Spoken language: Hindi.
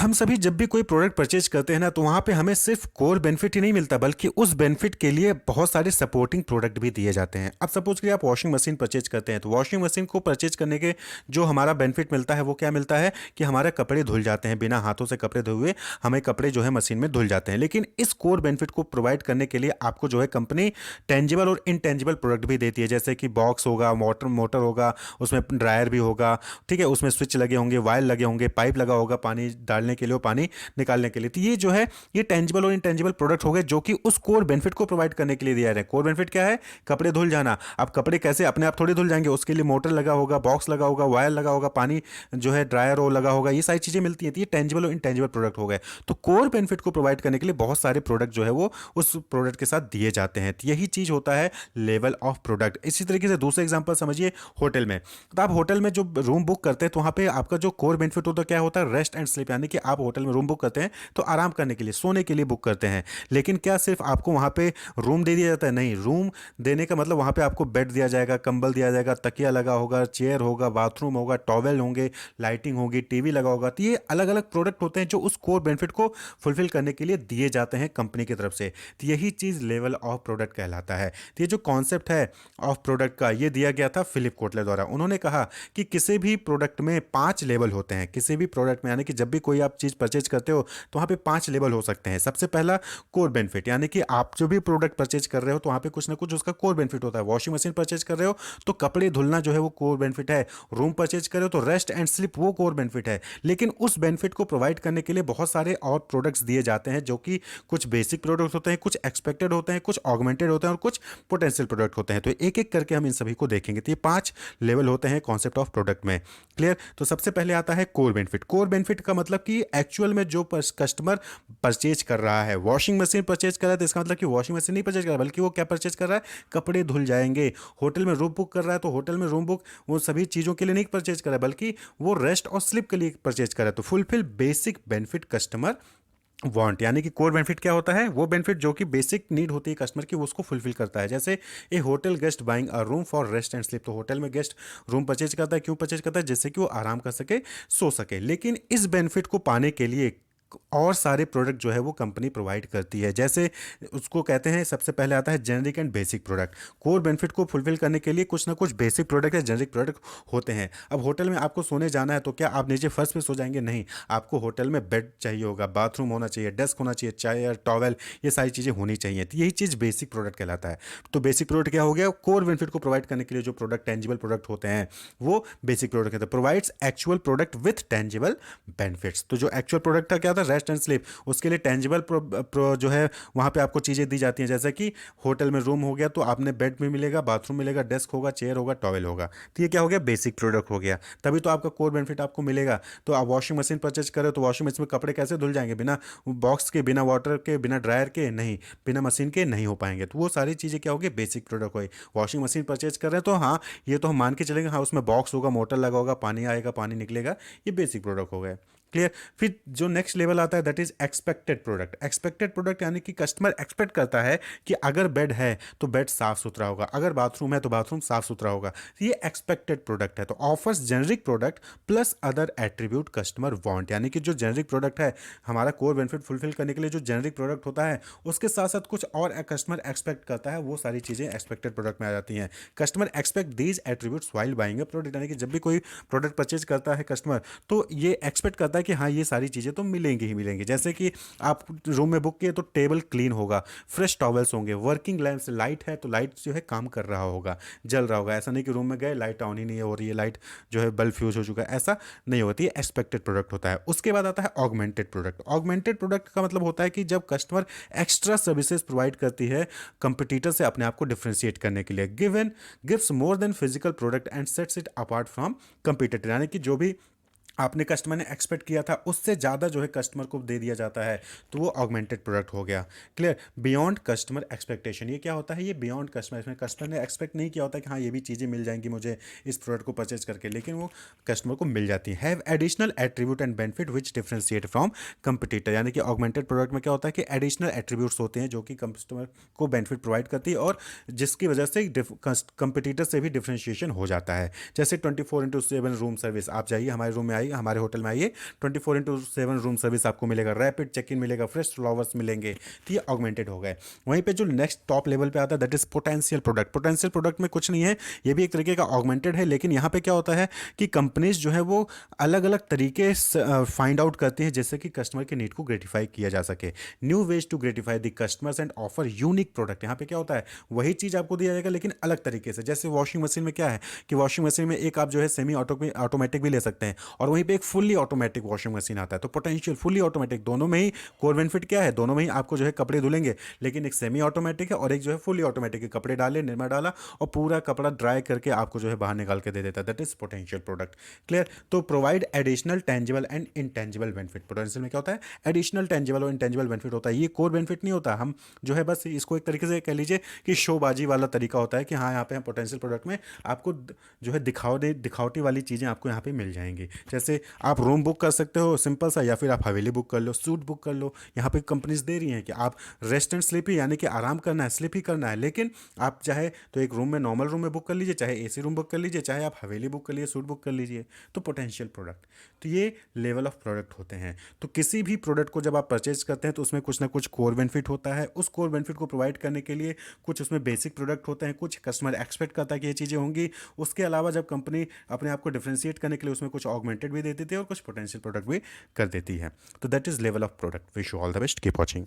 हम सभी जब भी कोई प्रोडक्ट परचेज करते हैं ना, तो वहाँ पे हमें सिर्फ कोर बेनिफिट ही नहीं मिलता, बल्कि उस बेनिफिट के लिए बहुत सारे सपोर्टिंग प्रोडक्ट भी दिए जाते हैं। अब सपोज करिए आप वॉशिंग मशीन परचेज करते हैं, तो वॉशिंग मशीन को परचेज करने के जो हमारा बेनिफिट मिलता है वो क्या मिलता है कि हमारे कपड़े धुल जाते हैं, बिना हाथों से कपड़े धोए हुए हमें कपड़े जो है मशीन में धुल जाते हैं। लेकिन इस कोर बेनिफिट को प्रोवाइड करने के लिए आपको जो है कंपनी टेंजिबल और इनटेंजिबल प्रोडक्ट भी देती है, जैसे कि बॉक्स होगा, मोटर मोटर होगा, उसमें ड्रायर भी होगा, ठीक है, उसमें स्विच लगे होंगे, वायर लगे होंगे, पाइप लगा होगा पानी डालने के लिए और पानी निकालने के लिए। तो ये जो है ये टेंजिबल और इनटेंजिबल प्रोडक्ट हो गए जो कि उस कोर बेनिफिट को प्रोवाइड करने के लिए दिया है। कोर बेनिफिट क्या है? कपड़े धुल जाना। अब कपड़े कैसे अपने आप थोड़ी धुल जाएंगे, उसके लिए मोटर लगा होगा, बॉक्स लगा होगा, वायर लगा होगा, पानी जो है ड्रायर हो लगा होगा, ये सारी चीजें मिलती हैं। तो ये टेंजिबल और इनटेंजिबल प्रोडक्ट हो गए। तो कोर बेनिफिट को प्रोवाइड करने के लिए बहुत सारे प्रोडक्ट जो है वो उस प्रोडक्ट के साथ दिए जाते हैं। तो यही चीज होता है लेवल ऑफ प्रोडक्ट। इसी तरीके से दूसरा एग्जांपल समझिए होटल में। तो आप होटल में जो रूम बुक करते हैं, तो वहां पे आपका जो कोर बेनिफिट होता है क्या होता है? रेस्ट एंड स्लीप, यानी कि आप होटल में रूम बुक करते हैं तो आराम करने के लिए, सोने के लिए बुक करते हैं। लेकिन क्या सिर्फ आपको वहां पे रूम दे दिया जाता है? नहीं, रूम देने का मतलब वहां पे आपको बेड दिया जाएगा, कंबल दिया जाएगा, तकिया लगा होगा, चेयर होगा, बाथरूम होगा, टॉवेल होंगे, लाइटिंग होगी, टीवी लगा होगा। तो ये अलग अलग प्रोडक्ट होते हैं जो उस कोर बेनिफिट को फुलफिल करने के लिए दिए जाते हैं कंपनी की तरफ से। तो यही चीज लेवल ऑफ प्रोडक्ट कहलाता है। तो ये जो कॉन्सेप्ट है ऑफ प्रोडक्ट का, ये दिया गया था फिलिप कोटले द्वारा। उन्होंने कहा कि किसी भी प्रोडक्ट में 5 लेवल होते हैं। किसी भी प्रोडक्ट में, यानी कि जब भी कोई आप चीज परचेज करते हो तो वहां पे 5 लेवल हो सकते हैं। सबसे पहला कोर बेनिफिट, यानी कि आप जो भी प्रोडक्ट परचेज कर रहे हो तो वहां पे कुछ ना कुछ उसका कोर बेनिफिट होता है। वॉशिंग मशीन परचेज कर रहे हो तो कपड़े धुलना जो है वो कोर बेनिफिट है। रूम परचेज कर रहे हो तो रेस्ट एंड स्लीप, वो कोर बेनिफिट है। लेकिन उस बेनिफिट को प्रोवाइड करने के लिए बहुत सारे और प्रोडक्ट्स दिए जाते हैं, जो कि कुछ बेसिक प्रोडक्ट्स होते हैं, कुछ एक्सपेक्टेड होते हैं, कुछ ऑगमेंटेड होते हैं और कुछ पोटेंशियल प्रोडक्ट होते हैं। तो एक एक करके हम इन सभी को देखेंगे। तो ये 5 लेवल होते हैं कॉन्सेप्ट ऑफ प्रोडक्ट में। क्लियर? तो सबसे पहले आता है कोर बेनिफिट। कोर बेनिफिट का मतलब कि एक्चुअल में जो कस्टमर परचेज कर रहा है, वॉशिंग मशीन परचेज कर रहा है तो इसका मतलब कि वॉशिंग मशीन नहीं परचेज कर रहा है, बल्कि वो क्या परचेज कर रहा है? कपड़े धुल जाएंगे। होटल में रूम बुक कर रहा है तो होटल में रूम बुक वो सभी चीज़ों के लिए नहीं परचेज कर रहा है, बल्कि वो रेस्ट और स्लिप के लिए परचेज कर रहा है। तो fulfil basic benefit customer want, यानी कि कोर बेनिफिट क्या होता है? वो बेनिफिट जो कि बेसिक नीड होती है कस्टमर की, वो उसको फुलफिल करता है। जैसे a hotel guest buying a room for rest and sleep. तो होटल में गेस्ट रूम परचेज करता है, क्यों परचेज करता है? जिससे कि वो आराम कर सके, सो सके। लेकिन इस बेनिफिट को पाने के लिए और सारे प्रोडक्ट जो है वो कंपनी प्रोवाइड करती है। जैसे उसको कहते हैं, सबसे पहले आता है generic and basic product. Core benefit को फुलफिल करने के लिए कुछ ना कुछ बेसिक प्रोडक्ट या जेनरिक प्रोडक्ट होते हैं। अब होटल में आपको सोने जाना है तो क्या आप नीचे फर्श पे सो जाएंगे? नहीं, आपको होटल में बेड चाहिए होगा, बाथरूम होना चाहिए, डेस्क होना चाहिए, चेयर, टॉवेल, ये सारी चीज़ें होनी चाहिए। तो यही चीज़ बेसिक प्रोडक्ट कहलाता है। तो बेसिक प्रोडक्ट क्या हो गया? कोर बेनिफिट को प्रोवाइड करने के लिए जो प्रोडक्ट टेंजिबल प्रोडक्ट होते हैं वो बेसिक प्रोडक्ट कहते हैं। Provides actual product with tangible benefits. तो जो एक्चुअल प्रोडक्ट था क्या था? Rest and sleep. उसके लिए टेंजिबल जो है वहाँ पे आपको चीज़ें दी जाती हैं, जैसे कि होटल में रूम हो गया तो आपने बेड में मिलेगा, बाथरूम मिलेगा, डेस्क होगा, चेयर होगा, टॉवेल होगा। तो ये क्या हो गया? बेसिक प्रोडक्ट हो गया। तभी तो आपका कोर बेनिफिट आपको मिलेगा। तो आप वॉशिंग मशीन परचेज करो तो वॉशिंग मशीन में कपड़े कैसे धुल जाएंगे? बिना बॉक्स के, बिना वाटर के, बिना ड्रायर के नहीं, बिना मशीन के नहीं हो पाएंगे। तो वो सारी चीज़ें क्या होगी? बेसिक प्रोडक्ट होगी। वॉशिंग मशीन परचेज कर रहे हैं तो हाँ, ये तो हम मान के चलेंगे, हाँ उसमें बॉक्स होगा, मोटर लगा होगा, पानी आएगा, पानी निकलेगा, ये बेसिक प्रोडक्ट हो गए। क्लियर? फिर जो नेक्स्ट लेवल आता है that is expected product. Expected product यानी कि कस्टमर एक्सपेक्ट करता है कि अगर बेड है तो बेड साफ सुथरा होगा, अगर बाथरूम है तो बाथरूम साफ सुथरा होगा। तो ये एक्सपेक्टेड प्रोडक्ट है। तो offers generic product plus other attribute customer want, यानी कि जो जेनरिक प्रोडक्ट है, हमारा कोर बेनिफिट फुलफिल करने के लिए जो जेनरिक प्रोडक्ट होता है उसके साथ साथ कुछ और कस्टमर एक्सपेक्ट करता है, वो सारी चीज़ें एक्सपेक्टेड प्रोडक्ट में आ जाती हैं। Customer expect these attributes while buying a product, यानी कि जब भी कोई प्रोडक्ट परचेज करता है कस्टमर तो ये एक्सपेक्ट करता है कि हाँ ये सारी चीज़ें तो मिलेंगी ही मिलेंगी। जैसे कि आप रूम में बुक किए तो टेबल क्लीन होगा, फ्रेश टॉवल्स होंगे, वर्किंग लैंप्स, लाइट है तो लाइट जो है काम कर रहा होगा, जल रहा होगा। ऐसा नहीं कि रूम में गए लाइट ऑन ही नहीं हो रही है, लाइट जो है बल्ब फ्यूज हो चुका है, ऐसा नहीं होती है। एक्सपेक्टेड प्रोडक्ट होता है। उसके बाद आता है ऑगमेंटेड प्रोडक्ट। ऑगमेंटेड प्रोडक्ट का मतलब होता है कि जब कस्टमर एक्स्ट्रा सर्विसेज प्रोवाइड करती है कंपटीटर से अपने आप को डिफ्रेंशिएट करने के लिए। Given gives more than physical product and sets it apart from competitor, यानी कि जो भी आपने कस्टमर ने एक्सपेक्ट किया था उससे ज़्यादा जो है कस्टमर को दे दिया जाता है, तो वो ऑगमेंटेड प्रोडक्ट हो गया। क्लियर? बियॉन्ड कस्टमर एक्सपेक्टेशन, ये क्या होता है? ये बियॉन्ड कस्टमर, इसमें कस्टमर ने एक्सपेक्ट नहीं किया होता कि हाँ ये भी चीज़ें मिल जाएंगी मुझे इस प्रोडक्ट को परचेज करके, लेकिन वो कस्टमर को मिल जाती है। Have additional attribute and benefit which differentiate from competitor, यानी कि ऑगमेंटेड प्रोडक्ट में क्या होता है कि एडिशनल एट्रीब्यूट्स होते हैं जो कि कस्टमर को बेनिफिट प्रोवाइड करती है और जिसकी वजह से कंपटीटर से भी डिफ्रेंशिएशन हो जाता है। जैसे 24/7 रूम सर्विस, आप जाइए हमारे रूम में आइए, हमारे होटल में आइए, 24/7 रूम सर्विस आपको मिलेगा, रैपिड चेक इन मिलेगा, फ्रेश फ्लावर्स मिलेंगे। तो ये ऑगमेंटेड हो गए। वहीं पे जो नेक्स्ट टॉप लेवल पे आता है that is potential product. Potential product में कुछ नहीं है, ये भी एक तरीके का ऑगमेंटेड है, लेकिन यहाँ पे क्या होता है कि कंपनीज जो है वो अलग अलग तरीके फाइंड आउट करती है जैसे कि कस्टमर के नीड को ग्रेटिफाई किया जा सके। New ways to gratify the customers and offer unique product. यहाँ पे क्या होता है, वही चीज़ आपको दिया जाएगा लेकिन अलग तरीके से। जैसे वॉशिंग मशीन में क्या है कि वॉशिंग मशीन में एक आप जो है सेमी ऑटोमेटिक भी ले सकते हैं, और वहीं पे एक फुल्ली ऑटोमेटिक वॉशिंग मशीन आता है। तो पोटेंशियल फुल्ली ऑटोमेटिक, दोनों में ही कोर बेनिफिट क्या है, दोनों में ही आपको जो है कपड़े धुलेंगे, लेकिन एक सेमी ऑटोमेटिक है और एक जो है फुल्ली ऑटोमेटिक है। कपड़े डाले, निरमा डाला और पूरा कपड़ा ड्राई करके आपको जो है बाहर निकाल के दे देता है। That is potential product. Clear. तो provide additional tangible and intangible benefit. Potential में क्या होता है, एडिशनल टेंजिबल और इनटेंजिबल बेनिफिट होता है। ये कोर बेनिफिट नहीं होता। हम जो है बस इसको एक तरीके से कह लीजिए कि शोबाजी वाला तरीका होता है कि हाँ यहाँ पे हम पोटेंशियल प्रोडक्ट में आपको जो है दिखावटी वाली चीज़ें आपको यहाँ पे मिल जाएंगी। जैसे आप रूम बुक कर सकते हो सिंपल सा, या फिर आप हवेली बुक कर लो, सूट बुक कर लो। यहाँ पे कंपनीज दे रही हैं कि आप रेस्ट एंड स्लीप ही, यानी कि आराम करना है, स्लीप ही करना है, लेकिन आप चाहे तो एक रूम में नॉर्मल रूम में बुक कर लीजिए, चाहे एसी रूम बुक कर लीजिए, चाहे आप हवेली बुक कर लीजिए, सूट बुक कर लीजिए। तो पोटेंशियल प्रोडक्ट, तो ये लेवल ऑफ प्रोडक्ट होते हैं। तो किसी भी प्रोडक्ट को जब आप परचेज करते हैं तो उसमें कुछ ना कुछ कोर बेनिफिट होता है। उस कोर बेनिफिट को प्रोवाइड करने के लिए कुछ उसमें बेसिक प्रोडक्ट होते हैं, कुछ कस्टमर एक्सपेक्ट करता है कि ये चीज़ें होंगी। उसके अलावा जब कंपनी अपने आप को डिफ्रेंशिएट करने के लिए उसमें कुछ ऑगमेंटेड भी दे देती है और कुछ पोटेंशियल प्रोडक्ट भी कर देती है। तो that is level of product. Wish you all the best, keep watching.